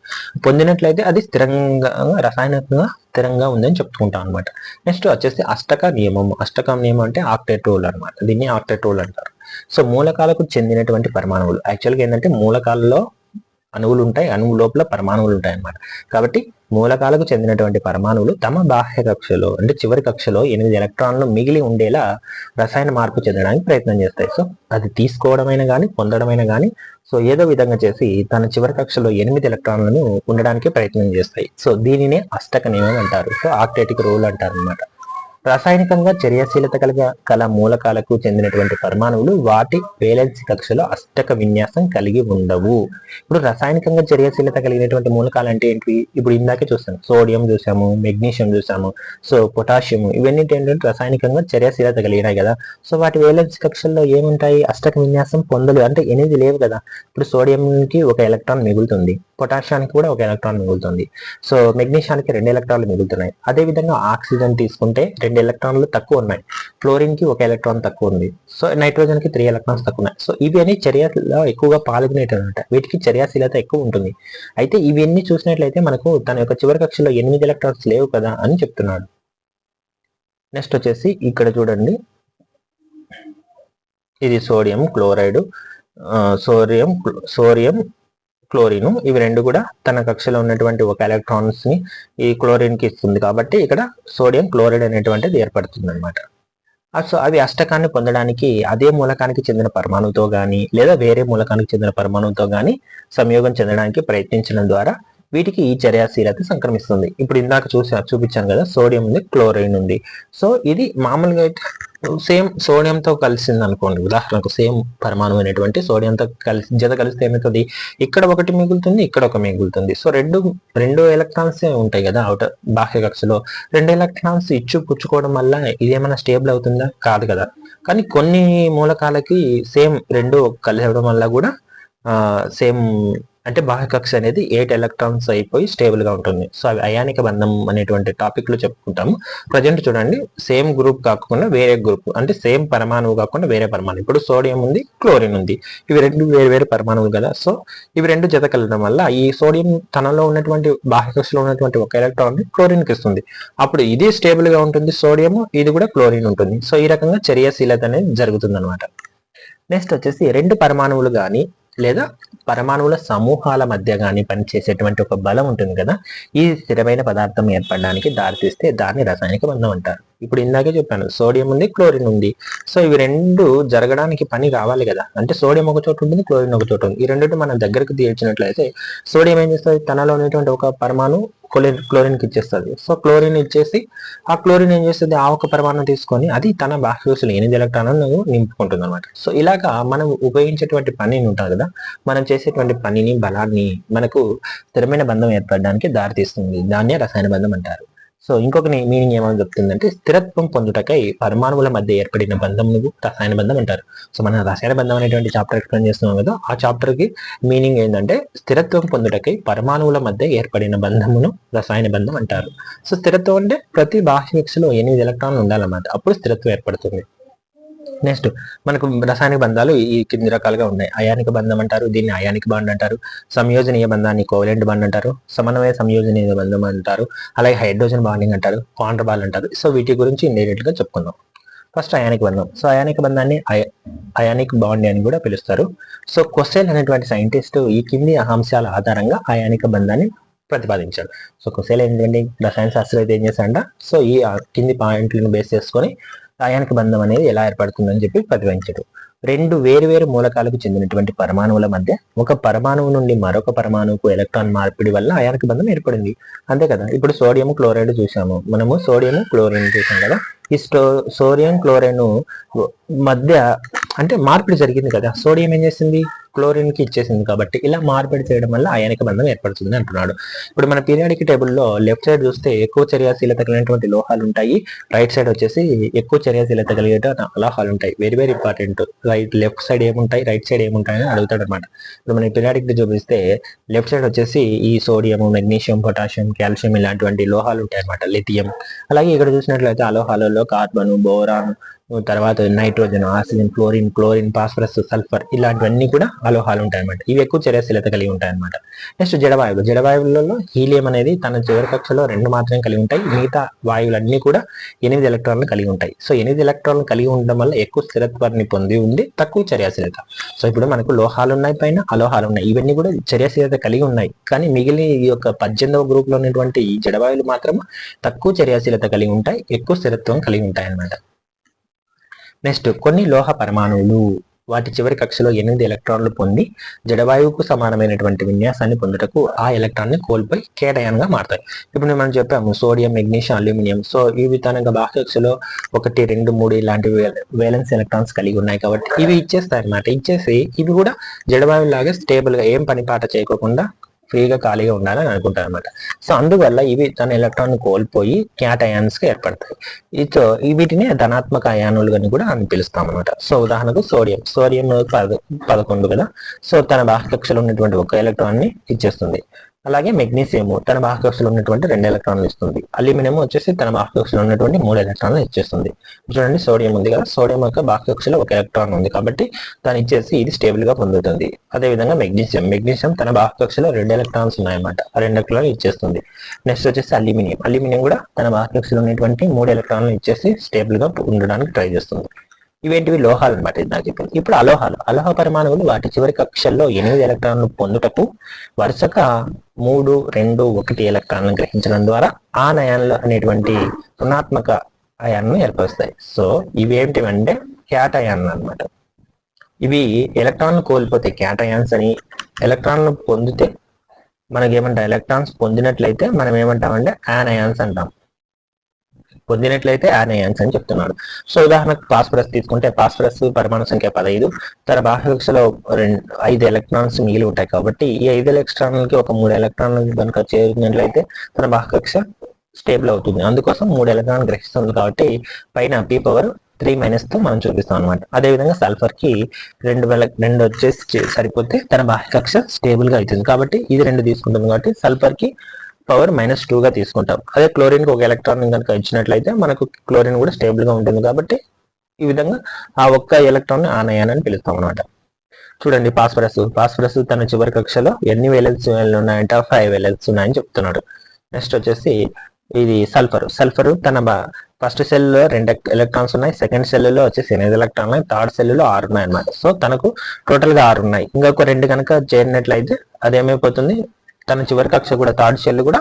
పొందినట్లయితే అది రసాయనికంగా స్థిరంగా ఉందని చెప్పుకుంటాం అనమాట. నెక్స్ట్ వచ్చేసి అష్టక నియమం. అష్టకం నియమం అంటే ఆక్టేట్ రూల్ అనమాట. దీన్ని ఆక్టేట్ రూల్ అంటారు. సో మూలకాలకు చెందినటువంటి పరమాణువులు, యాక్చువల్గా ఏంటంటే మూలకాలలో అణువులు ఉంటాయి, అణువు లోపల పరమాణువులు ఉంటాయి అన్నమాట. కాబట్టి మూలకాలకు చెందినటువంటి పరమాణువులు తమ బాహ్య కక్షలో అంటే చివరి కక్షలో 8 ఎలక్ట్రాన్లు మిగిలి ఉండేలా రసాయన మార్పు చెందడానికి ప్రయత్నం చేస్తాయి. సో అది తీసుకోవడమైనా కానీ పొందడమైనా కానీ సో ఏదో విధంగా చేసి తన చివరి కక్షలో 8 ఎలక్ట్రాన్లను ఉండడానికి ప్రయత్నం చేస్తాయి. సో దీనినే అష్టక నియమం అంటారు. సో ఆక్టేటిక్ రూల్ అంటారు అనమాట. రాసాయనికంగా చర్యాశీలత కల మూలకాలకు చెందినటువంటి పరమాణువులు వాటి వేలెన్సీ కక్షలో అష్టక విన్యాసం కలిగి ఉండవు. ఇప్పుడు రసాయనికంగా చర్యాశీలత కలిగినటువంటి మూలకాలు అంటే ఏంటి, ఇప్పుడు ఇందాకే చూసాము, సోడియం చూసాము, మెగ్నీషియం చూసాము, సో పొటాషియం ఇవన్నీ ఏంటంటే రసాయనికంగా చర్యాశీలత కలిగినాయి కదా. సో వాటి వేలెన్సీ కక్షల్లో ఏముంటాయి, అష్టక విన్యాసం పొందలు అంటే 8 లేవు కదా. ఇప్పుడు సోడియంకి 1 ఎలక్ట్రాన్ మిగులుతుంది, పొటాషియానికి కూడా 1 ఎలక్ట్రాన్ మిగులుతుంది, సో మెగ్నీషియానికి 2 ఎలక్ట్రాన్లు మిగులుతున్నాయి. అదేవిధంగా ఆక్సిజన్ తీసుకుంటే 2 ఎలక్ట్రాన్లు తక్కువ ఉన్నాయి, ఫ్లోరిన్ కి 1 ఎలక్ట్రాన్ తక్కువ ఉంది, సో నైట్రోజన్ కి 3 ఎలక్ట్రాన్స్ తక్కువ ఉన్నాయి. సో ఇవి అన్ని చర్యలో ఎక్కువగా పాల్గొనేటన్నమాట, వీటికి చర్యాశీలత ఎక్కువ ఉంటుంది. అయితే ఇవన్నీ చూసినట్లయితే మనకు తన యొక్క చివరి కక్షలో 8 ఎలక్ట్రాన్స్ లేవు కదా అని చెప్తున్నాడు. నెక్స్ట్ వచ్చేసి ఇక్కడ చూడండి, ఇది సోడియం క్లోరైడ్, సోడియం క్లోరిన్ ఇవి రెండు కూడా తన కక్షలో ఉన్నటువంటి 1 ఎలక్ట్రాన్స్ ని ఈ క్లోరిన్ కి ఇస్తుంది కాబట్టి ఇక్కడ సోడియం క్లోరైడ్ అనేటువంటిది ఏర్పడుతుంది అనమాట. సో అవి అష్టకాన్ని పొందడానికి అదే మూలకానికి చెందిన పరమాణువుతో గాని లేదా వేరే మూలకానికి చెందిన పరమాణువుతో గాని సంయోగం చెందడానికి ప్రయత్నించడం ద్వారా వీటికి ఈ చర్యాశీలత సంక్రమిస్తుంది. ఇప్పుడు ఇందాక చూపించాను కదా, సోడియం ఉంది, క్లోరైన్ ఉంది. సో ఇది మామూలుగా అయితే సేమ్ సోడియంతో కలిసింది అనుకోండి, ఉదాహరణకు సేమ్ పరమాణువు అనేటువంటి సోడియంతో జత కలిస్తే ఏమవుతుంది, ఇక్కడ ఒకటి మిగులుతుంది, ఇక్కడ ఒక మిగులుతుంది. సో రెండు ఎలక్ట్రాన్స్ ఉంటాయి కదా అవుటర్ బాహ్య కక్షలో. 2 ఎలక్ట్రాన్స్ పుచ్చుకోవడం వల్ల ఇదేమైనా స్టేబుల్ అవుతుందా, కాదు కదా. కానీ కొన్ని మూలకాలకి సేమ్ రెండు కలిసడం వల్ల కూడా సేమ్ అంటే బాహ్య కక్ష అనేది 8 ఎలక్ట్రాన్స్ అయిపోయి స్టేబుల్ గా ఉంటుంది. సో అవి అయానిక బంధం అనేటువంటి టాపిక్ లో చెప్పుకుంటాము. ప్రజెంట్ చూడండి, సేమ్ గ్రూప్ కాకుండా వేరే గ్రూప్, అంటే సేమ్ పరమాణువు కాకుండా వేరే పరమాణువు. ఇప్పుడు సోడియం ఉంది, క్లోరిన్ ఉంది, ఇవి రెండు వేరే పరమాణువులు కదా. సో ఇవి రెండు జత కలగడం వల్ల ఈ సోడియం తనలో ఉన్నటువంటి బాహ్య కక్షలో ఉన్నటువంటి 1 ఎలక్ట్రాన్ క్లోరిన్ కి ఇస్తుంది. అప్పుడు ఇది స్టేబుల్ గా ఉంటుంది సోడియం, ఇది కూడా క్లోరిన్ ఉంటుంది. సో ఈ రకంగా చర్యాశీలత అనేది జరుగుతుంది అనమాట. నెక్స్ట్ వచ్చేసి 2 పరమాణువులు గాని లేదా పరమాణువుల సమూహాల మధ్య కానీ పనిచేసేటువంటి ఒక బలం ఉంటుంది కదా, ఈ స్థిరమైన పదార్థం ఏర్పడడానికి దారితీస్తే దాన్ని రసాయనిక బంధం అంటారు. ఇప్పుడు ఇందాకే చెప్పాను, సోడియం ఉంది, క్లోరిన్ ఉంది. సో ఇవి రెండు జరగడానికి పని కావాలి కదా, అంటే సోడియం ఒక చోటు ఉంటుంది, క్లోరిన్ ఒక చోటు ఉంది. ఈ రెండింటి మనం దగ్గరకు తీర్చినట్లయితే సోడియం ఏం చేస్తుంది, తనలో ఉన్నటువంటి ఒక పరమాణు క్లోరిన్ కి ఇచ్చేస్తుంది. సో క్లోరిన్ ఇచ్చేసి ఆ క్లోరిన్ ఏం చేస్తుంది, ఆ ఒక పరమాణు తీసుకొని అది తన బాహ్యకోశంలో 8 ఎలక్ట్రాన్లను నింపుకుంటుంది అనమాట. సో ఇలాగా మనం ఉపయోగించేటువంటి పని ఉంటుంది కదా, మనం చేసేటువంటి పనిని, బలాన్ని మనకు స్థిరమైన బంధం ఏర్పడడానికి దారితీస్తుంది. దాన్నే రసాయన బంధం అంటారు. సో ఇంకొక మీనింగ్ ఏమని చెప్తుందంటే, స్థిరత్వం పొందుటకై పరమాణువుల మధ్య ఏర్పడిన బంధం రసాయన బంధం అంటారు. సో మనం రసాయన బంధం అనేటువంటి చాప్టర్ ఎక్స్ప్లెయిన్ చేస్తున్నాం కదా, ఆ చాప్టర్ కి మీనింగ్ ఏంటంటే స్థిరత్వం పొందుటకై పరమాణువుల మధ్య ఏర్పడిన బంధమును రసాయన బంధం అంటారు. సో స్థిరత్వం అంటే ప్రతి బాహ్య కక్షలో 8 ఎలక్ట్రాన్లు ఉండాలన్నమాట, అప్పుడు స్థిరత్వం ఏర్పడుతుంది. నెక్స్ట్ మనకు రసాయనిక బంధాలు ఈ కింది రకాలుగా ఉన్నాయి. అయానిక బంధం అంటారు, దీన్ని అయానిక్ బాండ్ అంటారు. సంయోజనీయ బంధాన్ని కోవలెంట్ బాండ్ అంటారు. సమన్వయ సంయోజనీయ బంధం అంటారు. అలాగే హైడ్రోజన్ బాండింగ్ అంటారు, క్వాంటర్ బాండ్ అంటారు. సో వీటి గురించి ఇండైరెక్ట్ గా చెప్పుకుందాం. ఫస్ట్ అయానిక బంధం. సో అయానిక బంధాన్ని అయానిక్ బాండ్ అని కూడా పిలుస్తారు. సో కొసెల్ అనేటువంటి సైంటిస్ట్ ఈ కింది అంశాల ఆధారంగా అయానిక బంధాన్ని ప్రతిపాదించాడు. సో కొసెల్ ఏంటంటే రసాయన శాస్త్రవేత్త ఏం చేశాడంట, సో ఈ కింది పాయింట్లను బేస్ చేసుకొని అయానిక బంధం అనేది ఎలా ఏర్పడుతుందని చెప్పి ప్రతిపాదించాడు. రెండు వేరు మూలకాలకు చెందినటువంటి పరమాణువుల మధ్య ఒక పరమాణువు నుండి మరొక పరమాణువుకు ఎలక్ట్రాన్ మార్పిడి వల్ల అయానిక బంధం ఏర్పడింది. అంతే కదా, ఇప్పుడు సోడియం క్లోరైడ్ చూసాము మనము, సోడియం క్లోరైన్ చూసాం కదా. ఈ సోడియం క్లోరైన్ మధ్య అంటే మార్పిడి జరిగింది కదా, సోడియం ఏం చేసింది, క్లోరిన్ కి ఇచ్చేసింది. కాబట్టి ఇలా మార్పిడి చేయడం వల్ల అయానిక బంధం ఏర్పడుతుంది అంటున్నాడు. ఇప్పుడు మన పీరియాడిక్ టేబుల్లో లెఫ్ట్ సైడ్ చూస్తే ఎక్కువ చర్యాశీలత కలిగినటువంటి లోహాలు ఉంటాయి, రైట్ సైడ్ వచ్చేసి ఎక్కువ చర్యాశీలత కలిగే లోహాలు ఉంటాయి. Very important. లెఫ్ట్ సైడ్ ఏముంటాయి, రైట్ సైడ్ ఏముంటాయి అని అడుగుతాడు అనమాట. ఇప్పుడు మన పీరియాడిక్ చూపిస్తే లెఫ్ట్ సైడ్ వచ్చేసి ఈ సోడియం, మెగ్నీషియం, పొటాషియం, కాల్షియం ఇలాంటి లోహాలు ఉంటాయి అనమాట, లిథియం. అలాగే ఇక్కడ చూసినట్లయితే ఆ లోహాలలో కార్బన్, బోరాన్, తర్వాత nitrogen, oxygen, chlorine, phosphorus, sulphur ఇలాంటివన్నీ కూడా అలోహాలు ఉంటాయన్నమాట. ఇవి ఎక్కువ చర్యాశీలత కలిగి ఉంటాయన్నమాట. నెక్స్ట్ జడవాయువులలో హీలియం అనేది తన చివరి కక్షలో 2 మాత్రమే కలిగి ఉంటాయి. మిగతా వాయువులన్నీ కూడా 8 ఎలక్ట్రాన్లు కలిగి ఉంటాయి. సో 8 ఎలక్ట్రాన్లు కలిగి ఉండడం వల్ల ఎక్కువ స్థిరత్వాన్ని పొంది ఉంది, తక్కువ చర్యాశీలత. సో ఇప్పుడు మనకు లోహాలు ఉన్నాయి, పైన అలోహాలు ఉన్నాయి, ఇవన్నీ కూడా చర్యాశీలత కలిగి ఉన్నాయి. కానీ మిగిలిన ఈ యొక్క 18వ గ్రూప్ లో ఉన్నటువంటి ఈ జడవాయువులు మాత్రం తక్కువ చర్యాశీలత కలిగి ఉంటాయి, ఎక్కువ స్థిరత్వం కలిగి ఉంటాయి అన్నమాట. నెక్స్ట్ కొన్ని లోహ పరమాణువులు వాటి చివరి కక్షలో 8 ఎలక్ట్రాన్లు పొంది జడవాయువుకు సమానమైనటువంటి విన్యాసాన్ని పొందుటకు ఆ ఎలక్ట్రాన్ ని కోల్పోయి కేటయాన్ గా మారుతాయి. ఇప్పుడు మనం చెప్పాము సోడియం, మెగ్నీషియం, అల్యూమినియం. సో ఇవి తన బాహ్య కక్షలో 1, 2, 3 ఇలాంటి వేలెన్స్ ఎలక్ట్రాన్స్ కలిగి ఉన్నాయి కాబట్టి ఇవి ఇచ్చేస్తాయి అన్నమాట. ఇచ్చేసి ఇవి కూడా జడవాయువు లాగా స్టేబుల్ గా ఏం పని పాట చేయకోకుండా ఫ్రీగా ఖాళీగా ఉండాలని అనుకుంటారు అనమాట. సో అందువల్ల ఇవి తన ఎలక్ట్రాన్ కోల్పోయి క్యాటయాన్స్ గా ఏర్పడతాయి. వీటిని ధనాత్మక అయానులుగా కూడా అని పిలుస్తాం అనమాట. సో ఉదాహరణకు సోడియం 11 కదా, సో తన బాహ్య కక్షలో ఉన్నటువంటి 1 ఎలక్ట్రాన్ ని ఇచ్చేస్తుంది. అలాగే మెగ్నీషియం తన బాహ్య కక్షలో ఉన్నటువంటి 2 ఎలక్ట్రాన్లు ఇస్తుంది. అల్యూమినియం వచ్చేసి తన బాహ్య కక్షలో ఉన్నటువంటి 3 ఎలక్ట్రాన్లు ఇచ్చేస్తుంది. చూడండి, సోడియం ఉంది కదా, సోడియం యొక్క బాహ్య కక్షలో 1 ఎలక్ట్రాన్ ఉంది కాబట్టి దాన్ని ఇచ్చేసి ఇది స్టేబుల్ గా పొందుతుంది. అదేవిధంగా మెగ్నీషియం తన బాహ్య కక్షలో 2 ఎలక్ట్రాన్స్ ఉన్నాయన్నమాట, ఆ 2 ఎలక్ట్రాన్లు ఇచ్చేస్తుంది. నెక్స్ట్ వచ్చేసి అల్యూమినియం కూడా తన బాహ్య కక్షలో ఉన్నటువంటి 3 ఎలక్ట్రాన్లు ఇచ్చేసి స్టేబుల్ గా ఉండడానికి ట్రై చేస్తుంది. ఇవేంటివి లోహాలు అనమాట, నాకు చెప్పింది. ఇప్పుడు అలోహ పరమాణువులు వాటి చివరి కక్షల్లో 8 ఎలక్ట్రాన్లు పొందుటకు వరుసగా 3, 2, 1 ఎలక్ట్రాన్లను గ్రహించడం ద్వారా ఆ నయాన్లు అనేటువంటి రుణాత్మక అయాన్ను ఏర్పరుస్తాయి. సో ఇవేంటివంటే క్యాటయాన్లు అనమాట. ఇవి ఎలక్ట్రాన్లు కోల్పోతే క్యాటయాన్స్ అని, ఎలక్ట్రాన్లు పొందితే మనకేమంటాం, ఎలక్ట్రాన్స్ పొందినట్లయితే మనం ఏమంటామంటే యానయాన్స్ అంటాం. పొందినట్లయితే యానయాన్స్ అని చెప్తున్నాడు. సో ఉదాహరణకు ఫాస్ఫరస్ తీసుకుంటే ఫాస్ఫరస్ పరమాణు సంఖ్య 15, తన బాహ్య కక్షలో 5 ఎలక్ట్రాన్స్ మిగిలి ఉంటాయి కాబట్టి ఈ 5 ఎలక్ట్రాన్లకి ఒక 3 ఎలక్ట్రాన్లు కనుక చేరినట్లయితే తన బాహ్య కక్ష స్టేబుల్ అవుతుంది. అందుకోసం 3 ఎలక్ట్రాన్లు గ్రహిస్తుంది కాబట్టి పైన p⁻3 తో మనం చూపిస్తాం అనమాట. అదేవిధంగా సల్ఫర్ కి 2 వచ్చేసి సరిపోతే తన బాహ్య కక్ష స్టేబుల్ గా అవుతుంది కాబట్టి ఇది 2 తీసుకుంటుంది కాబట్టి సల్ఫర్ కి పవర్ -2 గా తీసుకుంటాం. అదే క్లోరిన్ కి 1 ఎలక్ట్రాన్ కనుక ఇచ్చినట్లయితే మనకు క్లోరిన్ కూడా స్టేబుల్ గా ఉంటుంది కాబట్టి ఈ విధంగా ఆ 1 ఎలక్ట్రాన్ ఆనయాన్ అని పిలుస్తాం అనమాట. చూడండి, ఫాస్ఫరస్ తన చివరి కక్షలో ఎన్ని వేలెన్స్ ఉన్నాయంటే 5 వేలెన్స్ ఉన్నాయని చెప్తున్నాడు. నెక్స్ట్ వచ్చేసి ఇది సల్ఫర్ తన ఫస్ట్ సెల్లో 2 ఎలక్ట్రాన్స్ ఉన్నాయి, సెకండ్ సెల్లో వచ్చేసి 8 ఎలక్ట్రాన్లు ఉన్నాయి, థర్డ్ సెల్లో 6 ఉన్నాయి అనమాట. సో తనకు టోటల్ గా 6 ఉన్నాయి. ఇంకొక 2 కనుక చేరినట్లయితే అదేమైపోతుంది, తన చివరి కక్ష కూడా థర్డ్ సెల్ కూడా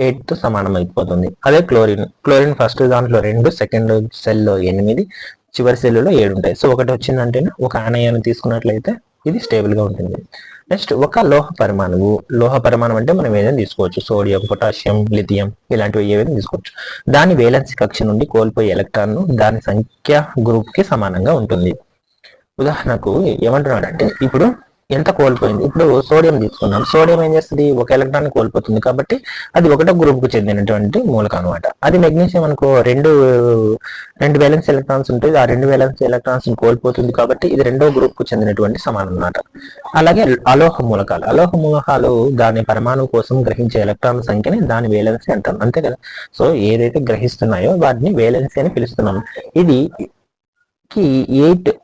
8 తో సమానం అయిపోతుంది. అదే క్లోరిన్ ఫస్ట్ దాంట్లో 2, సెకండ్ సెల్లో 8, చివరి సెల్లో 7 ఉంటాయి. సో ఒకటి వచ్చిందంటే ఒక ఆనయాన్ని తీసుకున్నట్లయితే ఇది స్టేబుల్ గా ఉంటుంది. నెక్స్ట్ ఒక లోహ పరమాణు అంటే మనం ఏదైనా తీసుకోవచ్చు, సోడియం, పొటాషియం, లిథియం ఇలాంటివి ఏవైనా తీసుకోవచ్చు. దాని వేలెన్సీ కక్ష నుండి కోల్పోయే ఎలక్ట్రాన్ దాని సంఖ్య గ్రూప్ కి సమానంగా ఉంటుంది. ఉదాహరణకు ఏమంటున్నాడంటే ఇప్పుడు ఎంత కోల్పోయింది, ఇప్పుడు సోడియం తీసుకున్నాం, సోడియం ఏం చేస్తుంది, ఒక ఎలక్ట్రాన్ కోల్పోతుంది కాబట్టి అది ఒకటో గ్రూప్ కు చెందినటువంటి మూలకం అనమాట. అది మెగ్నీషియం అనుకో రెండు వేలెన్స్ ఎలక్ట్రాన్స్ ఉంటుంది, ఆ 2 వేలెన్స్ ఎలక్ట్రాన్స్ కోల్పోతుంది కాబట్టి ఇది రెండో గ్రూప్ కు చెందినటువంటి సమానం అనమాట. అలాగే అలోహ మూలకాలు దాని పరమాణువు కోసం గ్రహించే ఎలక్ట్రాన్ సంఖ్యని దాని వేలెన్సీ అంటాం, అంతే కదా. సో ఏదైతే గ్రహిస్తున్నాయో వాటిని వేలెన్సీ అని పిలుస్తున్నాం. ఇది 8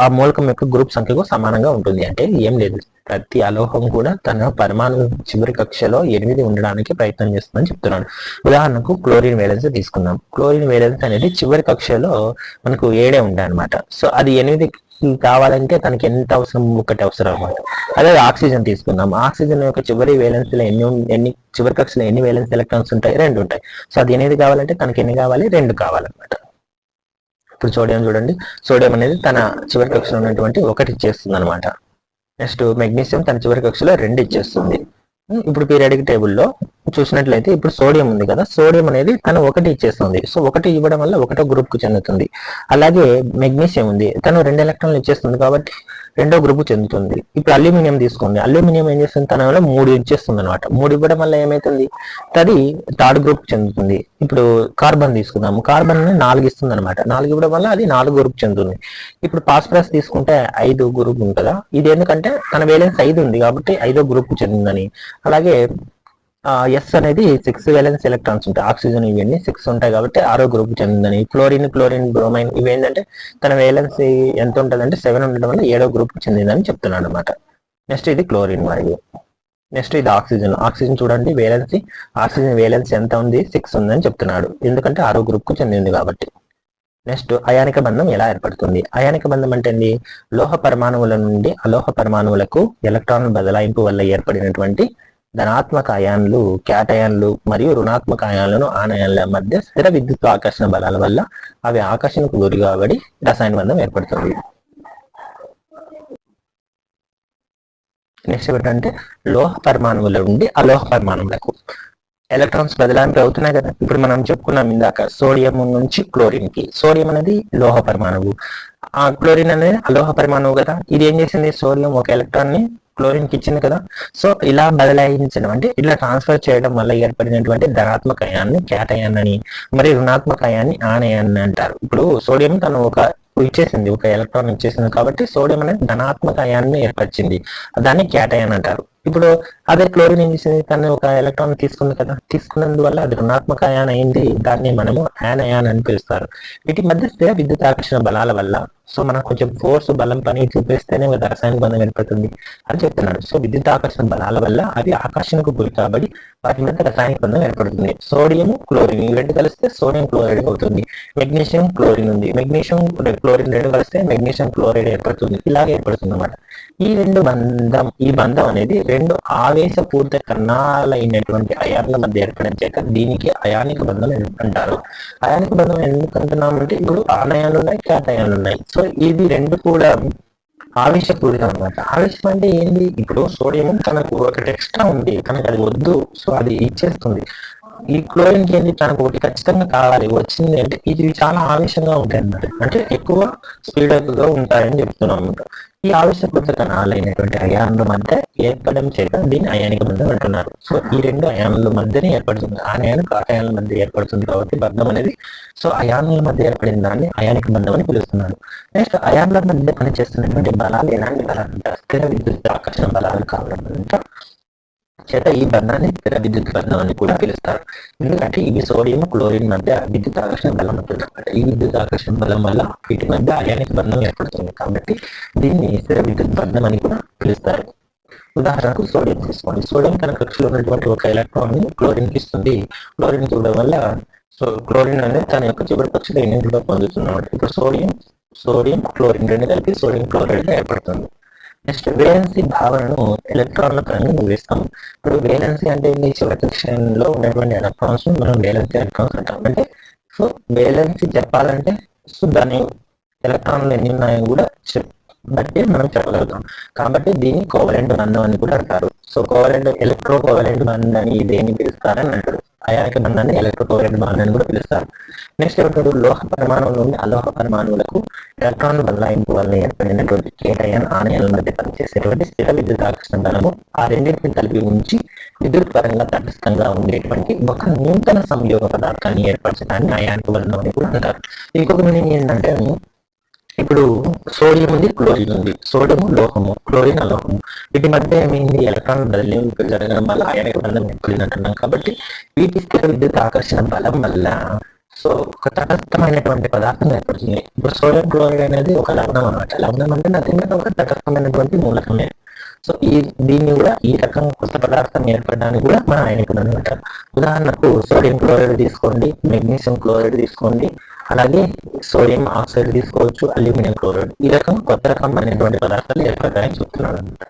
ఆ మూలకం యొక్క గ్రూప్ సంఖ్యకు సమానంగా ఉంటుంది. అంటే ఏం లేదు, ప్రతి అలోహం కూడా తన పరమాణు చివరి కక్షలో 8 ఉండడానికి ప్రయత్నం చేస్తుందని చెప్తున్నాడు. ఉదాహరణకు క్లోరిన్ వేలెన్స్ తీసుకుందాం. క్లోరిన్ వేలెన్స్ అనేది చివరి కక్షలో మనకు 7 ఉంటాయి అనమాట. సో అది 8 కావాలంటే తనకి ఎంత అవసరం, 1 అవసరం అనమాట. అదే ఆక్సిజన్ తీసుకుందాం. ఆక్సిజన్ యొక్క చివరి వేలెన్స్ లో ఎన్ని చివరి కక్షలో ఎన్ని వేలెన్స్ ఎలక్ట్రాన్స్ ఉంటాయి, 2 ఉంటాయి. సో అది 8 కావాలంటే తనకి ఎన్ని కావాలి, 2 కావాలన్నమాట. ఇప్పుడు సోడియం చూడండి, సోడియం అనేది తన చివరి కక్షలో ఉన్నటువంటి 1 ఇచ్చేస్తుంది అనమాట. నెక్స్ట్ మెగ్నీషియం తన చివరి కక్షలో 2 ఇచ్చేస్తుంది. ఇప్పుడు పీరియాడిక్ టేబుల్లో చూసినట్లయితే ఇప్పుడు సోడియం ఉంది కదా, సోడియం అనేది తను 1 ఇచ్చేస్తుంది. సో 1 ఇవ్వడం వల్ల ఒకటో గ్రూప్ కు చెందుతుంది. అలాగే మెగ్నీషియం ఉంది, తను 2 ఎలక్ట్రాన్లు ఇచ్చేస్తుంది కాబట్టి రెండో గ్రూప్ చెందుతుంది. ఇప్పుడు అల్యూమినియం తీసుకోండి, అల్యూమినియం ఏం చేస్తుంది, తన వల్ల 3 ఇచ్చేస్తుంది అనమాట. 3 ఇవ్వడం వల్ల ఏమైతుంది, అది థర్డ్ గ్రూప్ చెందుతుంది. ఇప్పుడు కార్బన్ తీసుకుందాము, కార్బన్ 4 ఇస్తుంది అనమాట. 4 ఇవ్వడం వల్ల అది 4 గ్రూప్ చెందుతుంది. ఇప్పుడు ఫాస్ఫరస్ తీసుకుంటే 5 గ్రూప్ ఉంటుందా, ఇది ఎందుకంటే తన వేలెన్స్ 5 ఉంది కాబట్టి 5వ గ్రూప్ చెందిందని. అలాగే ఎస్ అనేది 6 వేలెన్స్ ఎలక్ట్రాన్స్ ఉంటాయి, ఆక్సిజన్ ఇవన్నీ 6 ఉంటాయి కాబట్టి 6వ గ్రూప్ చెందిందని. క్లోరిన్, బ్రోమైన్ ఇవేంటంటే తన వేలెన్స్ ఎంత ఉంటుందంటే 7 ఉండడం వల్ల 7వ గ్రూప్ చెందిందని చెప్తున్నాడు అనమాట. నెక్స్ట్ ఇది క్లోరిన్ మరియు నెక్స్ట్ ఇది ఆక్సిజన్ చూడండి, ఆక్సిజన్ వేలెన్స్ ఎంత ఉంది, 6 ఉందని చెప్తున్నాడు, ఎందుకంటే 6వ గ్రూప్ కు చెందింది కాబట్టి. నెక్స్ట్ అయానిక బంధం ఎలా ఏర్పడుతుంది. అయానిక బంధం అంటే లోహ పరమాణువుల నుండి అలోహ పరమాణువులకు ఎలక్ట్రాన్ బదలాయింపు వల్ల ఏర్పడినటువంటి ధనాత్మక అయాన్లు, క్యాటయాన్లు మరియు రుణాత్మక అయాన్లను ఆనయాన్ల మధ్య స్థిర విద్యుత్ ఆకర్షణ బలాల వల్ల అవి ఆకర్షణకు గురి కాబడి రసాయన బంధం ఏర్పడుతుంది. నెక్స్ట్ ఏంటంటే లోహ పరమాణువుల నుండి అలోహ పరమాణువులకు ఎలక్ట్రాన్స్ బదలాయింపు అవుతున్నాయి కదా. ఇప్పుడు మనం చెప్పుకున్నాం ఇందాక సోడియం నుంచి క్లోరిన్ కి. సోడియం అనేది లోహ పరమాణువు, ఆ క్లోరిన్ అనేది అలోహ పరమాణువు కదా. ఇది ఏం చేసింది, సోడియం 1 ఎలక్ట్రాన్ ని క్లోరిన్ కి ఇచ్చింది కదా. సో ఇలా బదలాయించడం అంటే ఇలా ట్రాన్స్ఫర్ చేయడం వల్ల ఏర్పడినటువంటి ధనాత్మక అయాన్ని క్యాటయాన్ అని, మరి రుణాత్మక అయాన్ని ఆనయాన్ని అంటారు. ఇప్పుడు సోడియం తను ఒక ఎలక్ట్రాన్ ఇచ్చేసింది కాబట్టి సోడియం అనేది ధనాత్మక అయాన్ని ఏర్పరిచింది, దాన్ని క్యాటయాన్ అంటారు. ఇప్పుడు అదే క్లోరిన్ ఏం చేసింది, తను ఒక ఎలక్ట్రాన్ తీసుకుంది కదా, తీసుకున్నందువల్ల అది రుణాత్మక అయాన్ అయింది, దాన్ని మనము యానయాన్ అని పిలుస్తారు. వీటి మధ్య స్థిర విద్యుత్ ఆకర్షణ బలాల వల్ల, సో మనం కొంచెం ఫోర్స్ బలం పని చూపిస్తేనే రసాయనిక బంధం ఏర్పడుతుంది అని చెప్తున్నాడు. సో విద్యుత్ ఆకర్షణ బలాల వల్ల అవి ఆకర్షణకు గురి కాబట్టి వాటి మధ్య రసాయనిక బంధం ఏర్పడుతుంది. సోడియం క్లోరిన్ ఈ 2 కలిస్తే సోడియం క్లోరైడ్ అవుతుంది. మెగ్నీషియం క్లోరిన్ ఉంది, మెగ్నీషియం క్లోరిన్ 2 కలిస్తే మెగ్నీషియం క్లోరైడ్ ఏర్పడుతుంది. ఇలాగే ఏర్పడుతుంది అన్నమాట. ఈ బంధం అనేది 2 ఆవేశపూరిత కణాలైనటువంటి అయాన్ల మధ్య ఏర్పడడం చేత దీనికి అయానిక బంధం అంటారు. అయానిక బంధం ఎందుకు అంటున్నామంటే ఇప్పుడు ఆనయాన్లు ఉన్నాయి, క్యాటయాన్లు ఉన్నాయి. సో ఇది 2 కూడా ఆవేశపూరితం అనమాట. ఆవేశం అంటే ఏంటి, ఇప్పుడు సోడియం తనకు 1 ఎక్స్ట్రా ఉంది, తనకు అది వద్దు, సో అది ఇచ్చేస్తుంది. ఈ క్లోరిన్ కి ఏంటి, తనకు 1 ఖచ్చితంగా కావాలి, వచ్చింది అంటే ఇది చాలా ఆవేశంగా ఉంటాయి అన్నమాట, అంటే ఎక్కువ స్పీడ్ గా ఉంటాయని చెప్తున్నాం అనమాట. ఈ ఆవేశపూరిత కణాలైనటువంటి అయాన్ల మధ్య ఏర్పడడం చేత దీన్ని అయానిక బంధం అంటున్నారు. సో ఈ 2 అయాన్ల మధ్యనే ఏర్పడుతుంది, ఆనయాన్ కాటయాన్ల మధ్య ఏర్పడుతుంది కాబట్టి బంధం అనేది. సో అయాన్ల మధ్య ఏర్పడిన దాన్ని అయానిక బంధం అని పిలుస్తున్నారు. నెక్స్ట్ అయాన్ల మధ్య పనిచేస్తున్నటువంటి బలాలు ఎలాంటి బలాలు, స్థిర విద్యుత్ ఆకర్షణ బలాలు కావడం చేత ఈ బంధాన్ని స్థిర విద్యుత్ బంధం అని కూడా పిలుస్తారు. ఎందుకంటే ఇవి సోడియం క్లోరిన్ మధ్య విద్యుత్ ఆకర్షణ బలం ఉంటుంది. ఈ విద్యుత్ ఆకర్షణ బలం వల్ల వీటి మధ్య అయానిక బంధం ఏర్పడుతుంది కాబట్టి దీన్ని స్థిర విద్యుత్ బంధం అని కూడా పిలుస్తారు. ఉదాహరణకు సోడియం తీసుకోండి. సోడియం తన కక్షలో ఉన్నటువంటి 1 ఎలక్ట్రాన్ ని క్లోరిన్ కి ఇస్తుంది. క్లోరిన్ ఇవ్వడం వల్ల సో క్లోరిన్ అనేది తన యొక్క చివరి పక్షులు ఎన్నింటిలో పొందుతున్నాడు. ఇప్పుడు సోడియం క్లోరిన్ రెండు కలిపి సోడియం క్లోరైడ్ ఏర్పడుతుంది. నెక్స్ట్ వేలెన్సీ భావనను ఎలక్ట్రాన్ల పరంగా వివరిస్తాం. ఇప్పుడు వేలెన్సీ అంటే చివరి సెక్షన్ లో ఉన్నటువంటి ఎలక్ట్రాన్స్ మనం వేలెన్సీ ఎలక్ట్రాన్స్ అంటాం. అంటే సో వేలెన్సీ చెప్పాలంటే సో దాని ఎలక్ట్రాన్లు ఎన్ని ఉన్నాయని కూడా బట్టి మనం చెప్పగలుగుతాం. కాబట్టి దీన్ని కోవలెంట్ బంధం అని కూడా అంటారు. సో కోవలెంట్ ఎలక్ట్రో కోవలెంట్ బంధం అని దేన్ని పిలుస్తారని అంటారు. అయానిక బంధాన్ని ఎలక్ట్రో కోవలెంట్ బంధం అని కూడా పిలుస్తారు. నెక్స్ట్ ఏమంటారు, లోహ పరమాణువుల నుండి అలోహ పరమాణువులకు ఎలక్ట్రాన్ బదలాయింపు వల్ల ఏర్పడినటువంటి కేటయాన్ ఆనయాల మధ్య పనిచేసేటువంటి స్థిర విద్యుత్ ఆకర్షణ బలము ఆ రెండింటిని కలిపి ఉంచి విద్యుత్ పరంగా తటస్థంగా ఉండేటువంటి ఒక నూతన సంయోగ పదార్థాన్ని ఏర్పరచడాన్ని అయానిక బంధం అని కూడా అంటారు. ఇంకొక మీనింగ్ ఏంటంటే ఇప్పుడు సోడియం ఉంది, క్లోరిన్ ఉంది. సోడియము లోహము, క్లోరిన్ అలోహము. వీటి మధ్య ఏమైంది, ఎలక్ట్రాన్ బదిలీలు జరగడం వల్ల అయానిక బంధం ఏర్పడినట్టున్నాం. కాబట్టి వీటి స్థిర విద్యుత్ ఆకర్షణ బలం వల్ల సో ఒక తటస్థమైనటువంటి పదార్థం ఏర్పడుతుంది. ఇప్పుడు సోడియం క్లోరైడ్ అనేది ఒక లవణం అన్నమాట. లవణం అంటే నథింగ్ ఒక తటస్థమైనటువంటి మూలకమే. సో దీన్ని కూడా ఈ రకంగా కొత్త పదార్థం ఏర్పడడానికి కూడా మన అయానిక బంధం అంటారు. ఉదాహరణకు సోడియం క్లోరైడ్ తీసుకోండి, మెగ్నీషియం క్లోరైడ్ తీసుకోండి, అలాగే సోడియం ఆక్సైడ్ తీసుకోవచ్చు, అల్యూమినియం క్లోరైడ్. ఈ రకం కొత్త రకమైనటువంటి పదార్థాలు ఏర్పడడానికి చెప్తున్నాడు అనమాట.